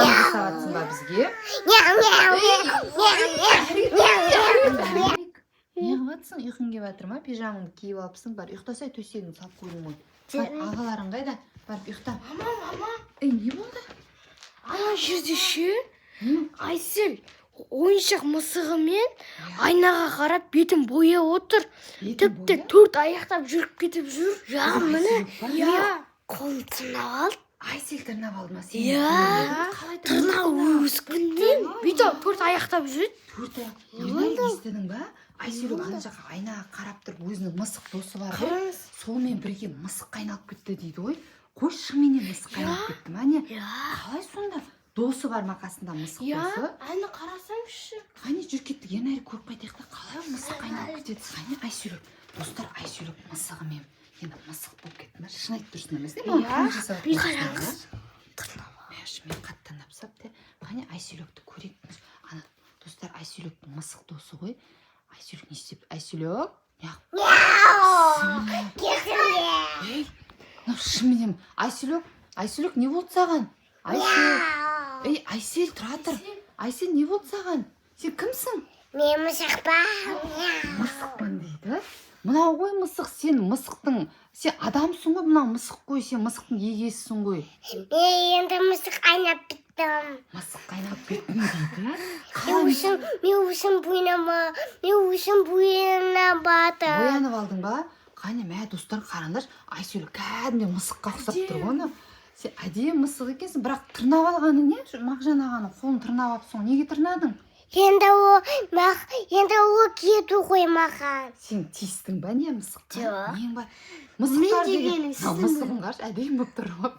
Пижама жасаватсың ба бізге? Не қылыватсың? Ұйқың келіп жатыр ма? Пижамаңды киіп алыпсың, бар ұйықтасай, төсегіңді салып қойдың ғой. Бар, ағаларың қайда? Барып ұйықта. Мама. Не болды? Ана жерде ше Айсел ойыншық мысығымен айнаға қарап бетін бояп отыр. Тіпті төрт аяқтап жүріп кетіп жүр. Ja, міне. Қолын тырнап алды. Айсел тырнап алды ма сені? Тырнағы өскінден бүйтіп төрт аяқтап жүреді. Төрт аяқ. Естідің ба? Айсел ана жаққа айнаға қарап тұрып өзінің мысық досы бар ғой. Солмен бірге мысық айналып кетті дейді ғой. Қой шынымен мысық айналып кетті ма не? Қалай сонда? Досы бар ма қасында мысық досы? Әні қарасаңызшы. Қане жүр кеттік, ең әрі көріп қайтайық та қалай мысық айналып кетеді? Қане Айселек, достар Айселек мысығымен енді мысық болып кетті ма? Шын айтып тұрсың емес пе? Мен қатты напсап те. Қане Айселекті көрейік. Ана достар Айселектің мысық досы ғой. Айселек не істеп? Айселек? Ей, шынымен Айселек не болды саған? Ей, Айсел, тұра тұр. Айсел, не болды саған? Сен кімсің? Мен мысықпын. Мысықпын дейді. Мынау ғой мысық, сен мысықтың, сен адамсың ғой, мынау мысық қой, сен мысықтың егесісің ғой. Мен енді мысық айнап біттім. Мысық айнап біттім дейді. Мен үшін буянап батыр. Боянып алдың ба? Қане, мә достар қараңдар, Айселек кәдімгі мысыққа ұқсап тұр ғой. Сен әдейі мысық екенсің, бірақ тырнап алғаны не? Мағжан ағаның қолын тырнап алыпсың, неге тырнадың? Енді ол кету ғой маған. Сен тиістің ба не мысыққа? Жоқ. Нең бар? Мысықтар деген, мысығың қаршы, әдейі болып тұрып.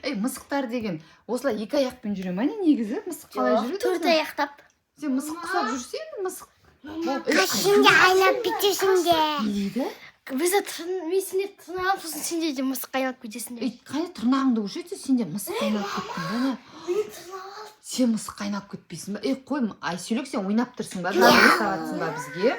Ей, мысықтар деген, осылай екі аяқпен жүре ма не негізі? Мысық қалай жүреді? Төрт аяқтап. Сен мысық құсап жүрсең, мысық. Қашында айнап бітесің де. Не дейді? Біз мен сендер тырнап сосын сенде де мысық айналып кетесің де. Ей, қане тырнағыңды көрсетсе, сен де мысық айналып кеттің ба? Сен мысық айналып кетпейсің ба? Ей, қой, Айселек, сен ойнап тұрсың ба? Пижама жасаватсың ба бізге?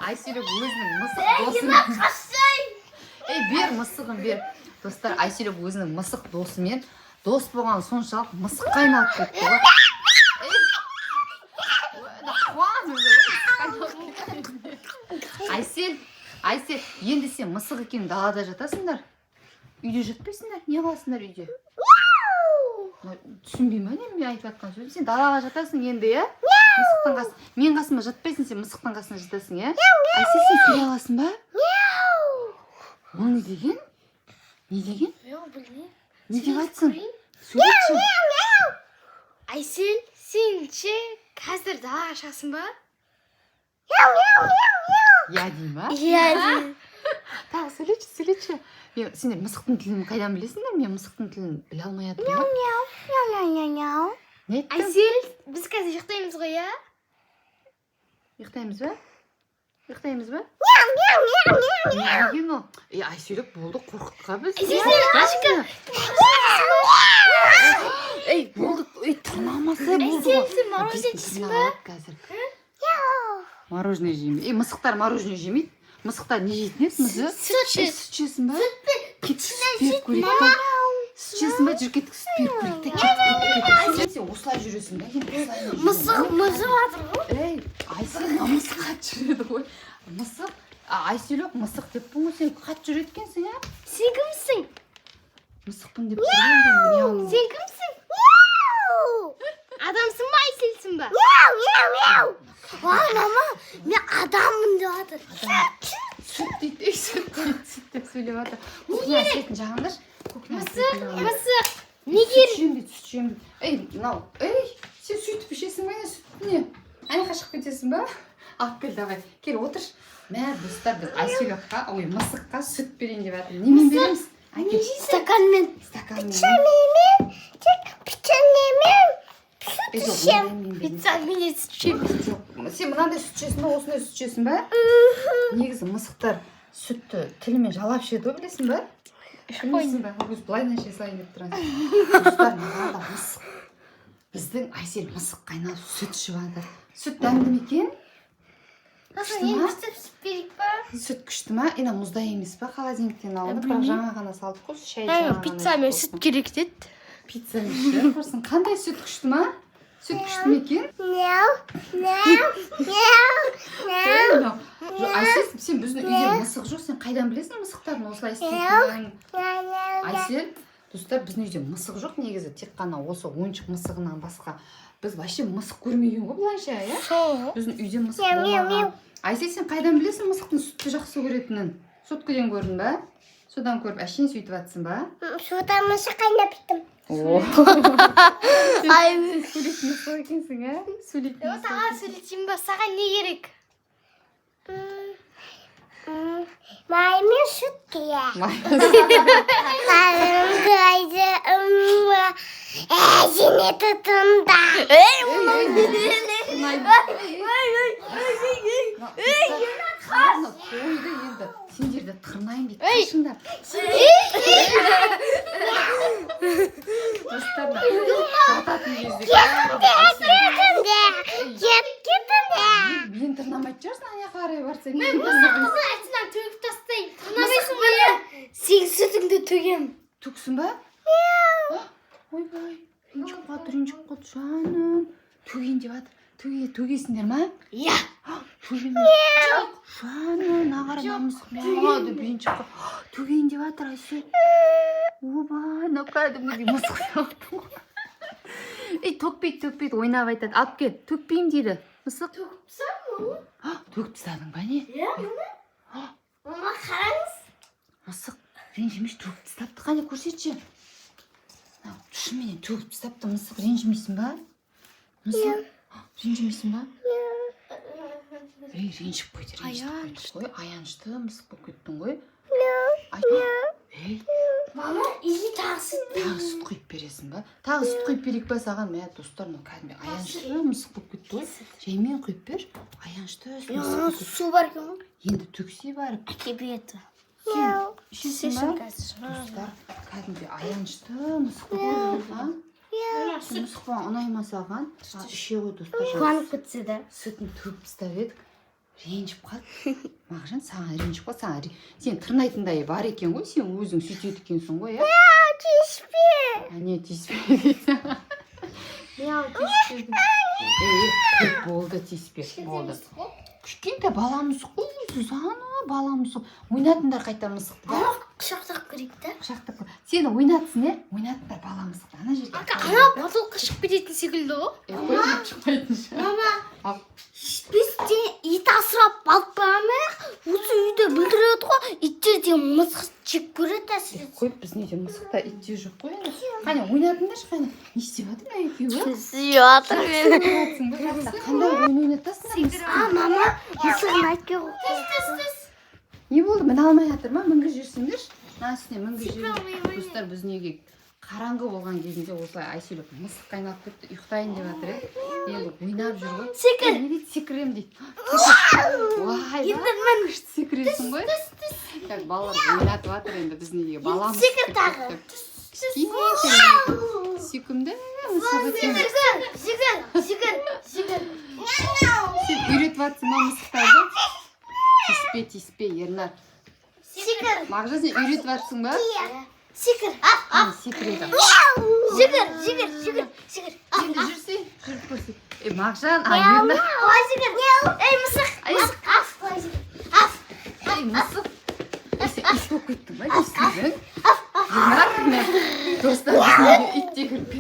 Айселек өзінің мысық досымен. Ей, бер мысығын бер. Достар, Айселек өзінің мысық досымен дос болған соншалық мысыққа айналып кетті ғой. Айсел, енді сен мысық екен далада жатасыңдар. Үйде жатпайсыңдар, не қыласыңдар үйде? Түсінбей ма не мен айтып жатқан сөзім? Сен далаға жатасың енді, е? Мысықтың қасында. Мен қасыма жатпайсың, сен мысықтың қасына жатасың, е? Айсел, сен көре аласың ба? Ол не деген? Не деген? Не деп айтсың? Сөйлетші. Айсел, сен ше қазір далаға шығасың ба? Я дей ма? Иә дей. Тағы сөйлетші. Сендер мысықтың тілін қайдан білесіңдер? Мен мысықтың тілін біле алмай жатырмын. Не айттың? Айсел, біз қазір ұйықтаймыз ғой, иә? Ұйықтаймыз ба? Не деген ол? Айселек болды, қорқытқа біз. Айсел, Ей, болды, тырнамаса болды. Айсел, сен мороженое жейсің ба? Мороженое жеймін. Мысықтар мороженое жемейді. Мысықтар не жейтін еді? Сүт жесін ба? Кеттік сүт беріп көрейік та. Сүт жесін ба? Жүр кеттік сүт беріп көрейік та. Кеттік. Сен осылай жүресің ба? Мысық жатыр ғой. Ей, Айсел мысық қатты жүреді ғой. Мысық? Айселек мысық деппін ғой, сен қатты жүреді екенсің, ә? Сен кімсің? Мысықпын деп тұрған. Сен кімсің? Адамсың ба, Айселсің ба? Мама, мен адаммын деп жатыр. Сүт дейді, сүт деп сөйлеп жатыр. Кухня светін жағыңдар. Мысық, не керек? Сүт жем. Ей, мынау, сен сүйтіп ішесің ба, сүт не? Айнаға шығып кетесің ба? Алып кел, давай. Кел, отырш. Мә, достар, біз Айселекқа, мысыққа сүт берейін деп жатыр. Немен береміз? Стаканмен. Печеньемен сүт ішем. Пиццамен сүт ішеміз. Сен мынандай сүт ішесің ба, осындай сүт ішесің ба? Негізі мысықтар сүтті тілімен жалап ішеді ғой, білесің ба? Білесің ба? Өз былайынан іше салайын деп тұрасың. Достар, мынада мысық. біздің Айсел мысық қайнап сүт ішіп жатыр. Сүт дәмді ме екен? Сүт күшті ма? Ена мұздай емес па? Холодильниктен алынды. Бірақ жаңа ғана салдық қой. Шай жаңа ғана. Пицца мен сүт керек деді. Пицца мен құрсын. Қандай сүт күшті ма? Сүт күшті ме екен? Айсел, сен біздің үйде мысық жоқ. Сен қайдан білесің мысықтардың осылай істейтінін? Айсел, достар, біздің үйде мысық жоқ негізі. Тек қана осы ойыншық мысығынан басқа. Біз вообще мысық көрмеген ғой былайша, иә? Біздің үйде мысық болмаған. Айсел, сен қайдан білесің мысықтың сүтті жақсы көретінін? Соткіден көрдің ба? Содан көріп әшейін сөйтіп жатсың ба? Судан мысық қайнап біттім. Сен сөйлейтін мысық екенсің, ә? Сөйлейтін мысық. Саған сөйлетейін ба? Саған не керек? Маймен сүт керек. Жіне тұтында. Тойды енді сендерді тырнайын дейді. Қашыңдар. Достарда жататын кезде мен тырнамайтын шығарсың, ана қарай барсаң. Мен мысықтың артынан төгіп тастайын. Тырнамайсың ба? Сен сүтіңді төгем. Түксін ба? Ойбай, ренжіп қалды жаным. Төгейін деп жатыр. Төгесіңдер ма? Иә. Жоқ. Жаным, ағара намысық мағады ренжіп қалды. Төгейін деп жатыр, Айсел. Оба, мынау кәдімгідей мысық сияқты ғой. Төкпейді, ойнап айтады. Алып кел, төкпеймін дейді. Мысық. Төгіп тастадың ба? Төгіп тастадың ба не? Иә, мама қараңыз. Мысық ренжімеш төгіп тастапты. Қане көрсетші. Шынымен төгіп тастапты. Мысық ренжімейсің ба? Мысық ренжімейсің ба? Ренжіп қойды. Аянышты мысық болып кеттің ғой. Мама, изи тағы сүт. Тағы сүт құйып бересің ба? Тағы сүт құйып берейік па саған? Мә достар, кәдімгі аянышты мысық болып кетті ғой. Жаймен құйып бер. Аянышты мысық болып кетті. Су бар екен ғой. Енді төксе барып. Әкебеді. Ішесің ба? Достар, кәдімгі аянышты мысық болып кетті. Мысық ба ұнай ма саған? Іше ғой достар. Қуанып кетсе де. Сүтін төгіп тастап едік. Ренжіп қалды. Мағжан, саған ренжіп қалды. Сен тырнайтындай бар екен ғой, сен өзің сөйтеді екенсің ғой, иә? Тиіспе. Не тиіспе дейді. Болды, тиіспе. Болды. Кішкентай баламыз қой, Сузана, баламыз. Ойнатындар қайта мысықты. Құшақтап керек та. Құшақтап. Сені ойнатсын, е? Ойнатындар баламызды. Ана жерге. Ана потолыққа шығып кететін секілді ғой. Қойып шықпайтын шығар. Мама, біз де ит асырап алып барамайық. Осы үйде білдіреді ғой. Иттер де мысық жек көреді әсіресе. Қойып біздің үйде мысықта ит те жоқ қой. Қане ойнатыңдаршы, қане. Не істеп жатыр ма екеуі? Сүйіп жатыр мені. Қандай ойын ойнатасыңдар? Мама, мысығын айтып қой. Не болды? Міне алмай жатыр ма? Мінгіз жүрсіңдерші. Мына үстіне мінгіз жүрсің. Достар, біздің үйге қараңғы болған кезінде осылай Айселіп мысық қайнап кетті, ұйықтайын деп жатыр еді. Енді ойнап жүр ғой. Секір. Не дейді? Секірем дейді. Вай, күшті секіресің ғой. Так, балалар ойнатып жатыр енді біздің үйге. Баламыз секір тағы. Сүйкімді мысық екен. Секір. Сен үйретіп жатсың ба мысықтарды? Тиіспе, Ернар. Секір. Мағжан, сен үйретіп жатсың ба? Секір. Секіреді. Секір. Енді жүрсе, жүріп көрсет. Мағжан, Ернар. Ой, секір. Ей, мысық. Ей, мысық. Сен ит болып кеттің ба? Не істедің? Ернар, достар, біздің ит те кіріп кетті.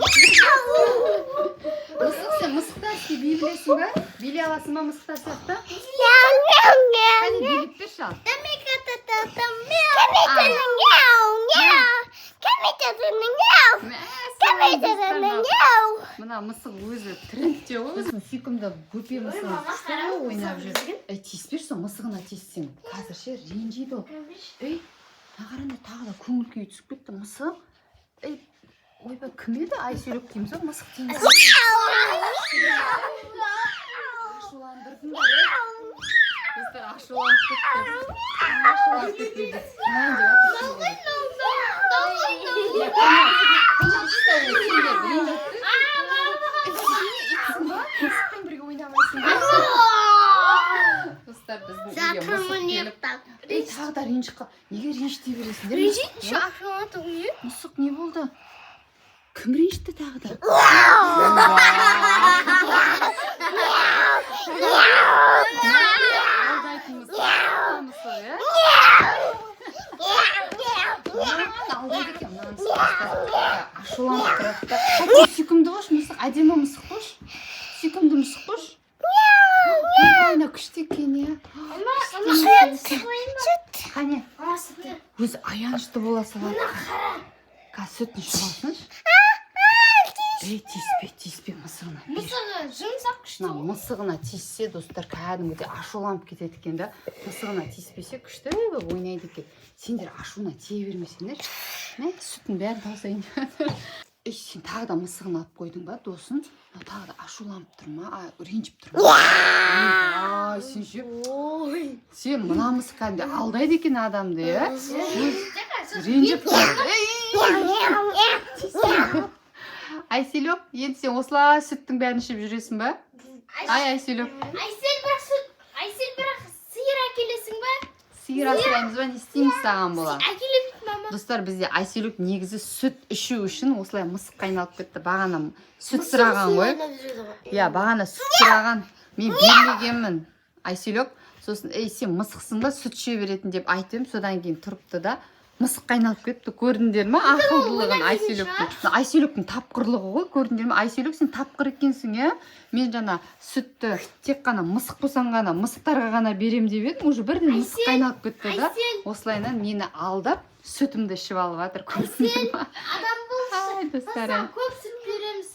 Мысық, сен мысықтар істей билесің ба? Биле аласың ба мысықтар сияқты? Қане билеп берші ал. Мына мысық өзі трендте ғой. Біздің сүйкімді көпе мысығымыз күшті ойнап жүр. Тиіспеші, мысығына тиіссең. Қазір ше ренжиді ол. Ағаранда тағы да көңіл күйі түсіп кетті мысық. Ойбай, кім еді? Айсүйрек дейміз ғой, мысық дейміз. Ашуландырдыңдар, е? Достар, ашуланып кетті. Ашуланып кетті. Күнәйін деп жатыр. тағы да ренжіп қал. Неге ренжіте бересіңдер? Ренжитші ашуланады ғой. Мысық не болды? Кім ренжітті тағы да? Алдайтын мысық, иә? Алдайды екен мына мысық. Ашуланып тұрады да. Сүйкімді қош мысық, әдемі мысық қош. Сүйкімді мысық қош. Ана күшті екен, иә? Қане? Өзі аянышты бола салады. Қазір сүтін шығасыншы. Тиіспе мысығына. Мысығы жұмсақ күшті. Мысығына тиіссе, достар, кәдімгідей ашуланып кетеді екен да. Мысығына тиіспесе күшті болып ойнайды екен. Сендер ашуына тие бермесеңдер. Сүттің бәрін тауысайын. Сен тағы да мысығын алып қойдың ба, досын? Тағы да ашуланып тұр ма? Ренжіп тұр ма? Сен ше? Сен мына мысық кәдімгі алдайды екен адамды, иә? Ренжіп тұр. Айселек, енді сен осылай сүттің бәрін ішіп жүресің ба? Айселек. Айсел бірақ сиыр әкелесің ба? Сиыр асыраймыз ба, не істейміз саған бола? Әкелемейді мама. Достар, бізде Айселек негізі сүт ішу үшін осылай мысыққа айналып кетті. Бағана сүт сұраған ғой. Иә, бағана сүт сұраған. Мен бермегенмін. Айселек, сосын, сен мысықсың ба, сүт іше беретін деп айтым. Содан кейін тұрыпты да мысыққа айналып кетті. Көрдіңдер ме? Ақылдылығын Айселектің. Айселектің тапқырлығы ғой, көрдіңдер ме? Айселек, сен тапқыр екенсің, иә? Мен жаңа сүтті тек қана мысық болсаң ғана, мысықтарға ғана берем деп едім. Уже бірден мысыққа айналып кетті да. Осылайынан мені алдап, сүтімді ішіп алып жатыр. Көрдіңдер ме? Адам болсын. Достар, Көп сүт береміз.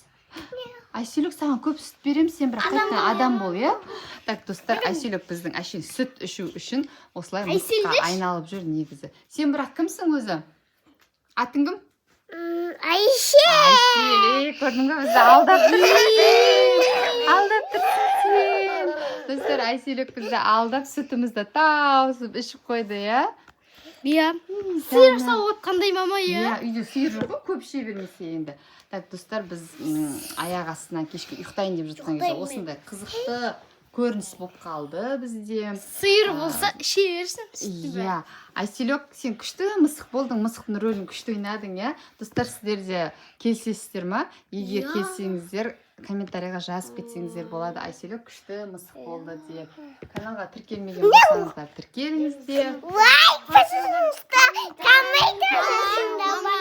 Айселек, саған көп сүт берем, сен бірақ қайтадан адам бол, иә? Так, достар, Айселек біздің әшейін сүт ішу үшін осылай мысыққа айналып жүр негізі. Сен бірақ кімсің өзі? Атың кім? Айселек, көрдің бе, бізді алдап жүрсің. Алдап тұрсың сен. Достар, Айселек бізді алдап сүтімізді тауысып ішіп қойды, иә? Иә. Сиыр сауып қандай мама, иә? Иә, үйде сиыр жоқ қой, көп іше бермесе енді. Так, достар, біз аяқ астынан кешке ұйықтайын деп жатқан кезде осындай қызықты көрініс болып қалды бізде. Сиыр болса іше берсін. Иә, Айселек, сен күшті мысық болдың, мысықтың рөлін күшті ойнадың, иә? Достар, сіздер де келісесіздер ма? Егер келсеңіздер, комментарийға жазып кетсеңіздер болады. Айселек күшті мысық болды деп. Каналға тіркелмеген болсаңыздар, тіркеліңіздер. Лайк басыңыздар, коммент жазыңыздар.